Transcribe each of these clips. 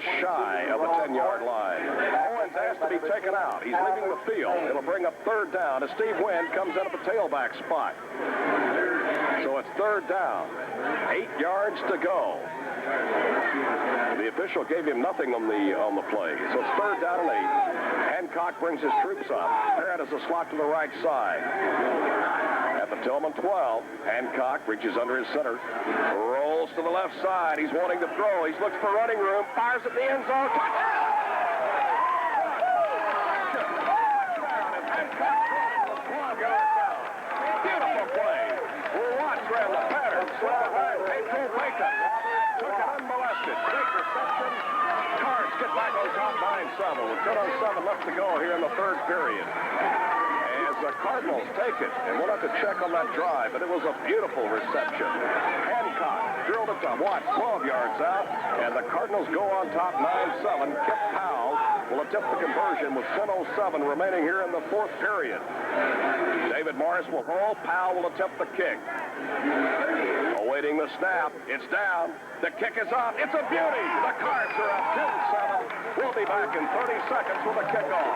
just shy of the 10-yard line. Owens has to be taken out. He's leaving the field. It'll bring up third down as Steve Wynn comes in at the tailback spot. So it's third down. 8 yards to go. The official gave him nothing on the play. So it's third down and 8. Hancock brings his troops up. Parrott has a slot to the right side. At the Tilghman 12, Hancock reaches under his center. Rolls to the left side. He's wanting to throw. He's looking for running room. Fires at the end zone. Beautiful play. Watts ran the pattern. Slid behind. Mayfield Bacon. Took it unmolested. Great reception. Cards get back on top 9-7 with 10:07 left to go here in the third period. As the Cardinals take it, and we'll have to check on that drive, but it was a beautiful reception. Hancock drilled it to Watts, 12 yards out, and the Cardinals go on top 9-7. Kip Powell will attempt the conversion with 10:07 remaining here in the fourth period. David Morris will hold. Powell will attempt the kick. Awaiting the snap. It's down. The kick is up. It's a beauty. The Cards are up 10-7. We'll be back in 30 seconds with a kickoff.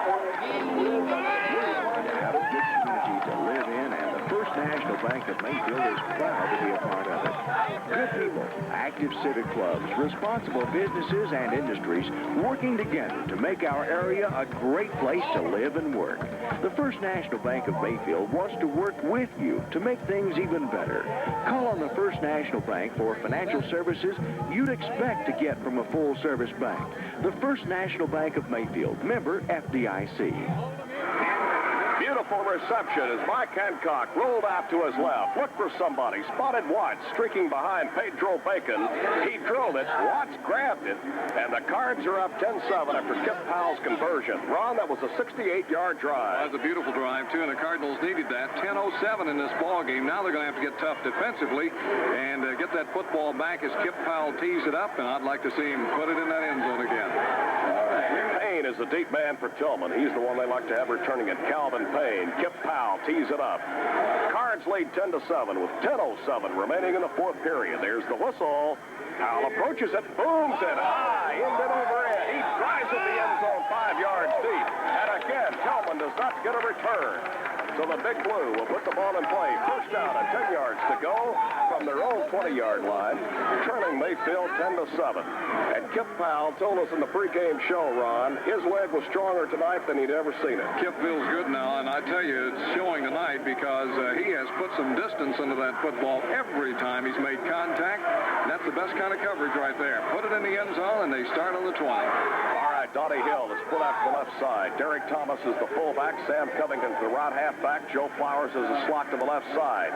Have a good community to live in, and the First National Bank of Mayfield is proud to be a part of it. Good people, active civic clubs, responsible businesses and industries working together to make our area a great place to live and work. The First National Bank of Mayfield wants to work with you to make things even better. Call on the First National Bank for financial services you'd expect to get from a full-service bank. The First National Bank of Mayfield, member FDIC. Beautiful reception as Mike Hancock rolled out to his left. Looked for somebody. Spotted Watts streaking behind Pedro Bacon. He drilled it. Watts grabbed it. And the Cards are up 10-7 after Kip Powell's conversion. Ron, that was a 68-yard drive. That was a beautiful drive, too, and the Cardinals needed that. 10:07 in this ball game. Now they're going to have to get tough defensively and get that football back as Kip Powell tees it up, and I'd like to see him put it in that end zone again. Payne is the deep man for Tilghman. He's the one they like to have returning it. Calvin Payne. Kip Powell tees it up. Cards lead 10-7 with 10:07 remaining in the fourth period. There's the whistle. Powell approaches it, booms it high, in and over it. He drives at the end zone 5 yards deep. And again, Tilghman does not get a return. So the Big Blue will put the ball in play. First down and 10 yards to go from their own 20-yard line, trailing Mayfield 10-7. And Kip Powell told us in the pregame show, Ron, his leg was stronger tonight than he'd ever seen it. Kip feels good now, and I tell you, it's showing tonight because he has put some distance into that football every time he's made contact. And that's the best kind of coverage right there. Put it in the end zone, and they start on the 20. All right, Donnie Hill is put out to the left side. Derek Thomas is the fullback. Sam Covington's the right halfback. Joe Flowers is a slot to the left side.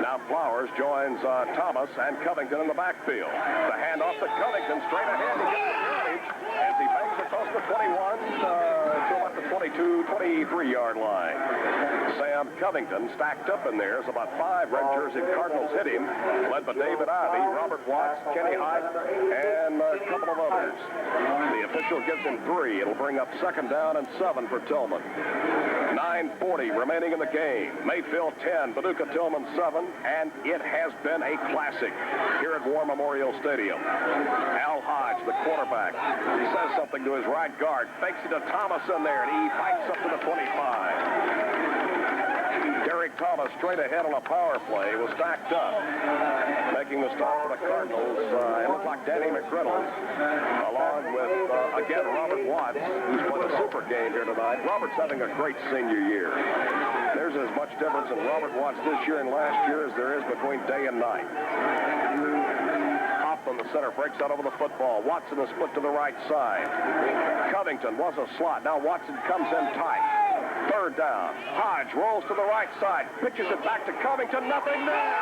Now Flowers joins Thomas and Covington in the backfield. The handoff to Covington straight ahead. He gets the yardage as he bangs across the 21 to about the 22, 23-yard line. Sam Covington stacked up in there as about 5 red jersey Cardinals hit him, led by David Ivey, Robert Watts, Kenny Hite, and a couple of others. The official gives him 3. It'll bring up second down and 7 for Tilghman. 9:40 remaining in the game. Mayfield 10, Paducah Tilghman 7, and it has been a classic here at War Memorial Stadium. Al Hodge, the quarterback, he says something to his right guard, fakes it to Thomas in there, and he fights up to the 25. Derek Thomas straight ahead on a power play was stacked up. Making the start for the Cardinals, it looked like Danny McReynolds, along with, again, Robert Watts, who's played a super game here tonight. Robert's having a great senior year. There's as much difference in Robert Watts this year and last year as there is between day and night. On the center, breaks out over the football. Watson is split to the right side. Covington was a slot. Now Watson comes in tight. Third down. Hodge rolls to the right side. Pitches it back to Covington. Nothing there.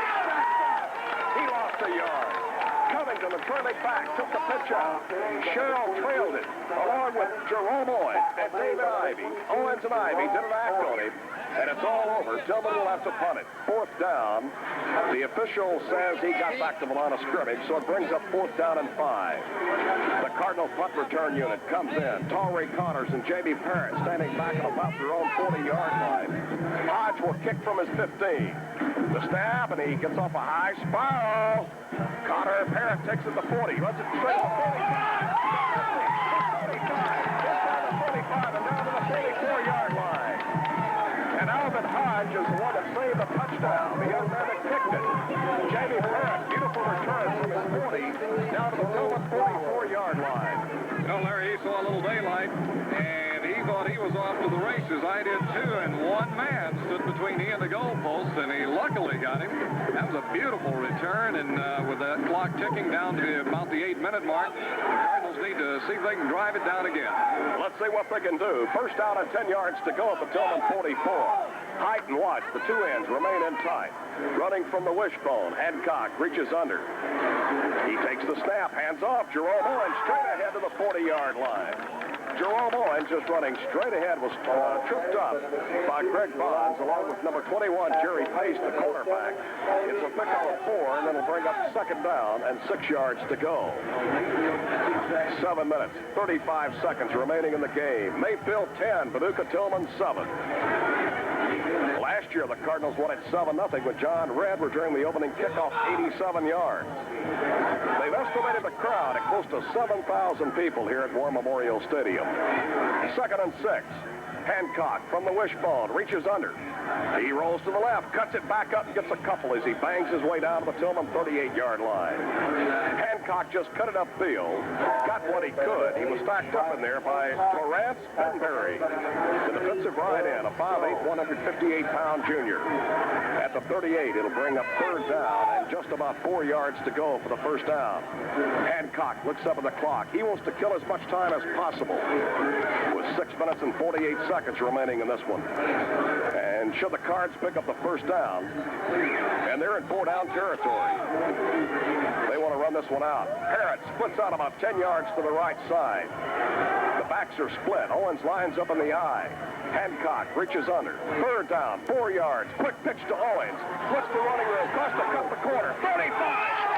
He lost a yard. Covington, the trailing back, took the pitch out. Sherrill trailed it, along with Jerome Owens and David Ivey. Owens and Ivey did an act on him, and it's all over. Tilghman will have to punt it. Fourth down. The official says he got back to the line of scrimmage, so it brings up fourth down and 5. The Cardinal punt return unit comes in. Tallray Connors and J.B. Parrott standing back at about their own 40-yard line. Hodge will kick from his 15. The snap, and he gets off a high spiral. Connor Parrott takes it to 40. Runs it straight to 45. Now to the Tilghman 44-yard line. You know, Larry, he saw a little daylight, and he thought he was off to the races. I did too, and one man stood between he and the goalpost, and he luckily got him. That was a beautiful return, and with that clock ticking down to about the 8-minute mark, the Cardinals need to see if they can drive it down again. Let's see what they can do. First down and 10 yards to go at the Tilghman 44. Height and Watts, the two ends, remain in tight. Running from the wishbone, Hancock reaches under. He takes the snap, hands off. Jerome Owens straight ahead to the 40-yard line. Jerome Owens just running straight ahead was tripped up by Greg Bonds along with number 21, Jerry Pace, the quarterback. It's a pickup of 4, and then it'll bring up second down and 6 yards to go. 7 minutes, 35 seconds remaining in the game. Mayfield 10, Paducah Tilghman 7. Last year, the Cardinals won at 7-0 with John Redd returning the opening kickoff 87 yards. They've estimated the crowd at close to 7,000 people here at War Memorial Stadium. 2nd and 6. Hancock from the wishbone, reaches under. He rolls to the left, cuts it back up, and gets a couple as he bangs his way down to the Tilghman 38-yard line. Hancock just cut it upfield, got what he could. He was stacked up in there by Lawrence Benberry, the defensive right end, a 5'8", 158-pound junior. At the 38, it'll bring up third down and just about 4 yards to go for the first down. Hancock looks up at the clock. He wants to kill as much time as possible with 6 minutes and 48 seconds remaining in this one. And should the Cards pick up the first down, and they're in 4-down territory. They want to run this one out. Parrott splits out about 10 yards to the right side. The backs are split. Owens lines up in the eye. Hancock reaches under. Third down, 4 yards. Quick pitch to Owens. Splits the running room. Tries to cut the corner. 35.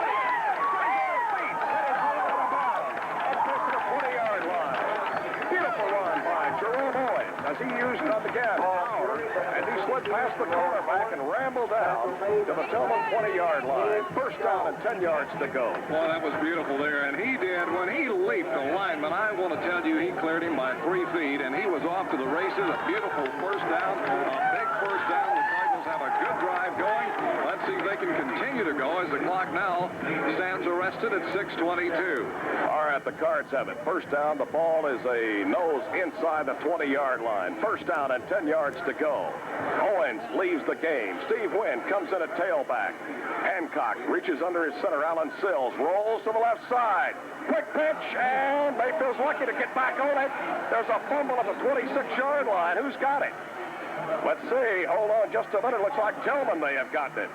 Jerome Owens, as he used it on the gas power, and he slid past the quarterback and rambled down to the Tilghman 20-yard line. First down and 10 yards to go. Well, that was beautiful there, and he did. When he leaped the lineman, I want to tell you, he cleared him by 3 feet, and he was off to the races. A beautiful first down, a big first down. The Cardinals have a good drive going. Let's see if they can continue to go as the clock now stands arrested at 6:22. All right, the Cards have it. First down, the ball is a nose inside the 20-yard line. First down and 10 yards to go. Owens leaves the game. Steve Wynn comes in at tailback. Hancock reaches under his center. Alan Sills rolls to the left side. Quick pitch, and Mayfield's lucky to get back on it. There's a fumble at the 26-yard line. Who's got it? Let's see. Hold on just a minute. Looks like Tilghman may have gotten it.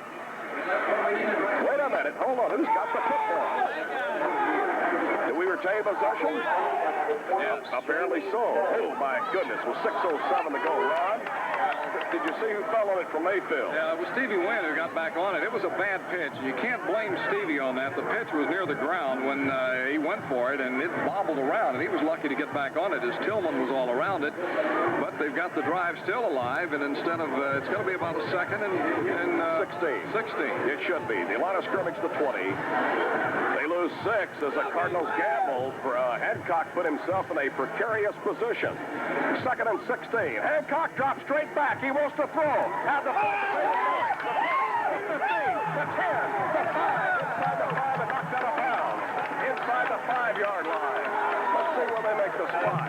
Wait a minute. Hold on. Who's got the football? Did we retain possession? Yes, apparently so. Oh, my goodness. With 6:07 to go, Ron. Did you see who fell on it from Mayfield? Yeah, it was Stevie Wynn who got back on it. It was a bad pitch. You can't blame Stevie on that. The pitch was near the ground when he went for it, and it bobbled around, and he was lucky to get back on it as Tilghman was all around it. But they've got the drive still alive, and instead of, it's going to be about a second and 16. 16. It should be. The line of scrimmage to 20. They lose 6 as the Cardinals gamble. Hancock put himself in a precarious position. 2nd and 16. Hancock drops straight back. He wants to throw. At the 15, the 10, the 5, inside the 5 and knocked out of bounds. Inside the 5-yard line. Let's see where they make the spot.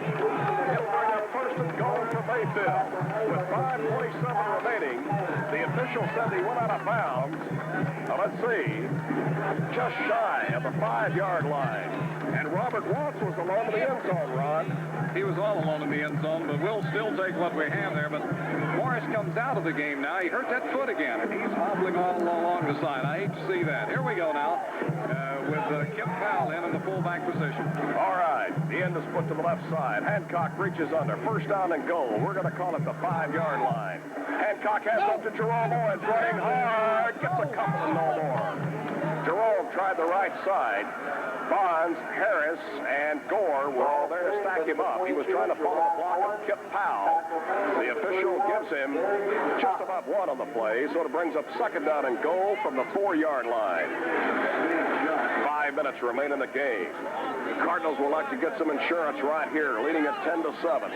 He'll bring up first and goal for Mayfield. With 5:27 remaining, the official said he went out of bounds. Now let's see. Just shy of the 5-yard line. And Robert Watts was alone in the end zone, Ron. He was all alone in the end zone, but we'll still take what we have there. But Morris comes out of the game now. He hurt that foot again, and he's hobbling all along the side. I hate to see that. Here we go now with Kip Powell in the fullback position. All right. The end is put to the left side. Hancock reaches under. First down and goal. We're going to call it the 5-yard line. Hancock has up to Jerome Owens. Running hard. Gets a couple and no more. Jerome tried the right side. Bonds, Harris, and Gore were all there to stack him up. He was trying to follow a block of Kip Powell. The official gives him just about 1 on the play, so it brings up second down and goal from the 4-yard line. 5 minutes remain in the game. The Cardinals will like to get some insurance right here, leading at 10-7.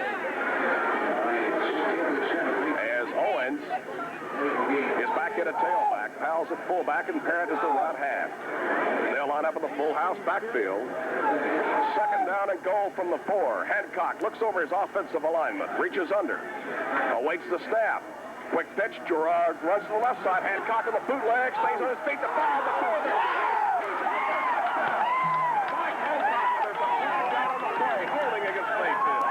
As Owens is back at a tailback. Powell's at fullback, and Parrott is the right half. They'll line up in the full house backfield. Second down and goal from the 4. Hancock looks over his offensive alignment, reaches under, awaits the snap. Quick pitch, Gerard runs to the left side. Hancock on the bootleg, stays on his feet to foul the 4. Mike Hancock, there's a flag down on the play, holding against Mayfield.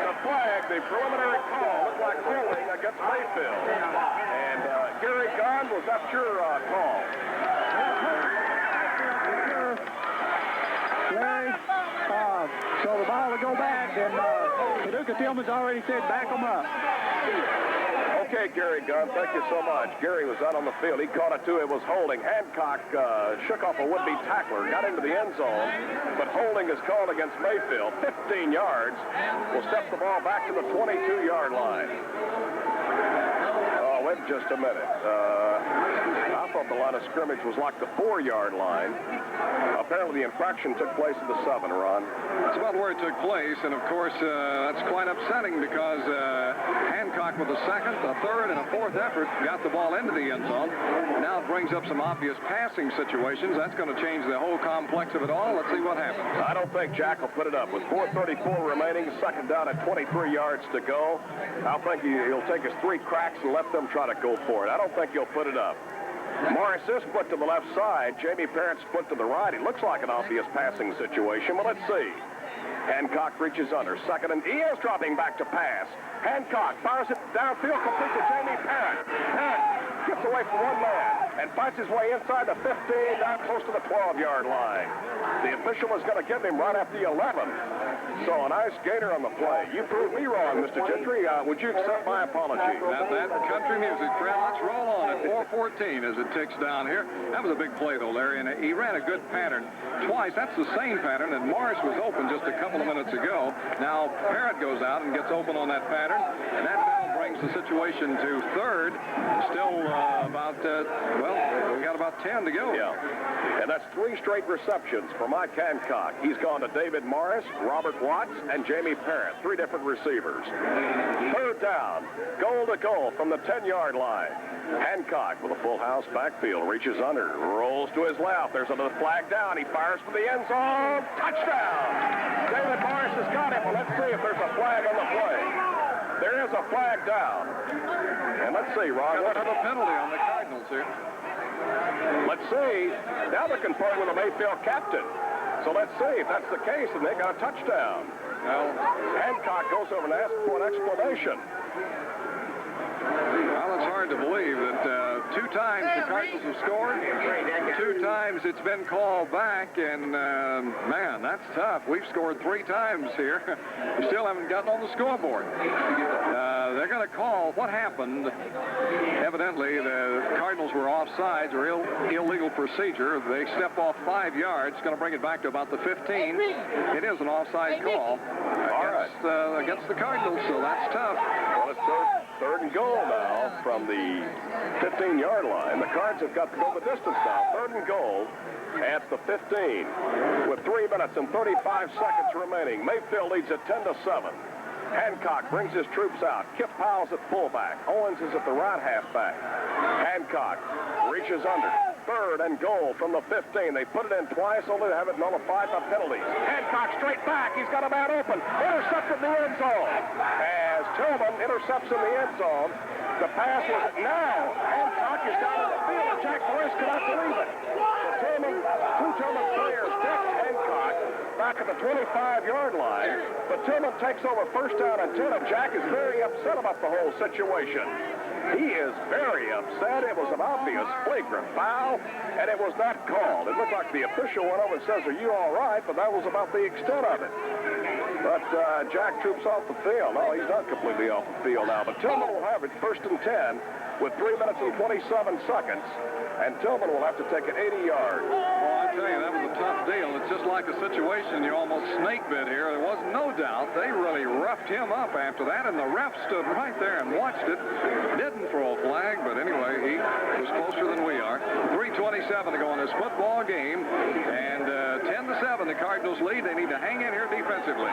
The flag, the preliminary call, looked like holding against Mayfield. And Gary Gunn, was that your call? Larry, so the ball will go back, and Paducah Tilghman's already said back them up. Okay, Gary Gunn, thank you so much. Gary was out on the field. He caught it, too. It was holding. Hancock shook off a would-be tackler, got into the end zone, but holding is called against Mayfield. 15 yards. Will step the ball back to the 22-yard line. Oh, wait just a minute. I thought the line of scrimmage was like the 4-yard line. Apparently, the infraction took place at the 7, Ron. That's about where it took place, and of course, that's quite upsetting because Hancock with a second, a third, and a fourth effort got the ball into the end zone. Now it brings up some obvious passing situations. That's going to change the whole complex of it all. Let's see what happens. I don't think Jack will put it up. With 4:34 remaining, second down at 23 yards to go, I think he'll take his 3 cracks and let them try to go for it. I don't think he'll put it up. Morris is split to the left side. Jamie Parrott split to the right. It looks like an obvious passing situation, but let's see. Hancock reaches under. Second, and he is dropping back to pass. Hancock fires it downfield, complete to Jamie Parrott. Parrott gets away from one man and fights his way inside the 15, down close to the 12-yard line. The official is going to give him right after the 11. So a nice gainer on the play. You proved me wrong, Mr. Gentry. Would you accept my apology? Now that country music, Fred, let's roll on at 4:14 as it ticks down here. That was a big play, though, Larry, and he ran a good pattern twice. That's the same pattern, and Morris was open just a couple of minutes ago. Now Parrott goes out and gets open on that pattern, and that now brings the situation to third. Still we got about 10 to go. Yeah, and that's 3 straight receptions for Mike Hancock. He's gone to David Morris, Robert Watts, and Jamie Parrott, 3 different receivers. Third down, goal to goal from the 10-yard line. Hancock with a full house backfield, reaches under, rolls to his left. There's another flag down. He fires for the end zone. Touchdown! David Morris has got it. Well, let's see if there's a flag on the play. There is a flag down. And let's see, Ron. What a penalty on the Cardinals here. Let's see. Now they're conferring with the Mayfield captain. So let's see if that's the case, and they got a touchdown. Well, Hancock goes over and asks for an explanation. Well, it's hard to believe that 2 times the Cardinals have scored, 2 times it's been called back, and man, that's tough. We've scored 3 times here. We still haven't gotten on the scoreboard. They're going to call what happened. Evidently, the Cardinals were offsides or illegal procedure. They step off 5 yards. Going to bring it back to about the 15. It is an offside call against the Cardinals, so that's tough. Well, it's third and goal now from the 15-yard line. The Cards have got to go the distance now. 3rd and goal at the 15 with 3 minutes and 35 seconds remaining. Mayfield leads at 10-7. Hancock brings his troops out. Kip Powell's at fullback. Owens is at the right halfback. Hancock reaches under. 3rd and goal from the 15. They put it in twice, only to have it nullified by penalties. Hancock straight back. He's got a man open. Intercepted in the end zone. As Tilghman intercepts in the end zone, the pass was now. Hancock is down in the field, and Jack Morris cannot believe it. Two Tilghman players decked Hancock back at the 25-yard line. But Tilghman takes over first down and 10, and Jack is very upset about the whole situation. He is very upset. It was an obvious flagrant foul, and it was not called. It looked like the official went over and says, "Are you all right?" But that was about the extent of it. But Jack troops off the field. No, he's not completely off the field now. But Tilghman will have it 1st and 10 with 3 minutes and 27 seconds. And Tilghman will have to take it 80 yards. Well, I tell you, that was a tough deal. It's just like a situation you almost snake bit here. There was no doubt they really roughed him up after that, and the ref stood right there and watched it. Didn't throw a flag, but anyway, he was closer than we are. 3:27 to go in this football game, and 10-7, the Cardinals lead. They need to hang in here defensively.